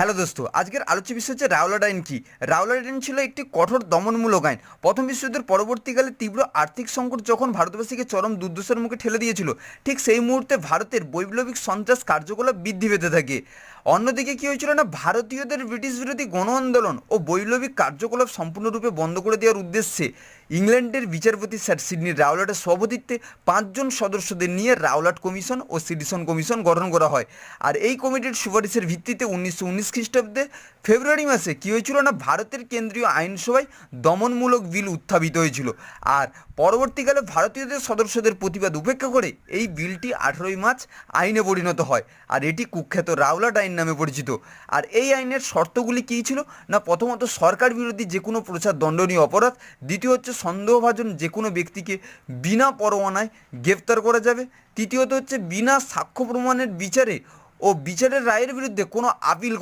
Hello দোস্ত, আজকের আলোচ্য বিষয় হচ্ছে রাওলাট আইন কি। রাওলাট আইন ছিল একটি কঠোর দমনমূলক আইন। প্রথম বিশ্বযুদ্ধের পরবর্তীকালে তীব্র আর্থিক সংকট যখন ভারতবাসীকে চরম দুর্দশার মুখে ঠেলে দিয়েছিল, ঠিক সেই মুহূর্তে ভারতের বৈপ্লবিক সন্ত্রাস কার্যকলাপ বৃদ্ধি পেতে থাকে। অন্যদিকে কী হয়েছিল না, ভারতীয়দের ব্রিটিশ বিরোধী গণ আন্দোলন ও বৈপ্লবিক কার্যকলাপ সম্পূর্ণরূপে বন্ধ করে দেওয়ার উদ্দেশ্যে ইংল্যান্ডের বিচারপতি স্যার সিডনি রাওলাটের সভাপতিত্বে 5জন সদস্যদের নিয়ে রাওলাট কমিশন ও সিডিসন কমিশন গঠন করা হয়। আর এই কমিটির সুপারিশের ভিত্তিতে 1919 খ্রিস্টাব্দে ফেব্রুয়ারি মাসে কী হয়েছিল না, ভারতের কেন্দ্রীয় আইনসভায় দমনমূলক বিল উত্থাপিত হয়েছিল। আর পরবর্তীকালে ভারতীয়দের সদস্যদের প্রতিবাদ উপেক্ষা করে এই বিলটি 18ই মার্চ আইনে পরিণত হয়। আর এটি কুখ্যাত রাওলাট আইন নামে পরিচিত। আর এই আইনের শর্তগুলি কী ছিল না, প্রথমত সরকার বিরোধী যে কোনো প্রচার দণ্ডনীয় অপরাধ। দ্বিতীয় হচ্ছে সন্দেহভাজন যে কোনো ব্যক্তিকে বিনা পরোয়ানায় গ্রেপ্তার করা যাবে। তৃতীয়ত হচ্ছে বিনা সাক্ষ্য প্রমাণের বিচারে ও বিচারের রায়ের বিরুদ্ধে কোনো আপিল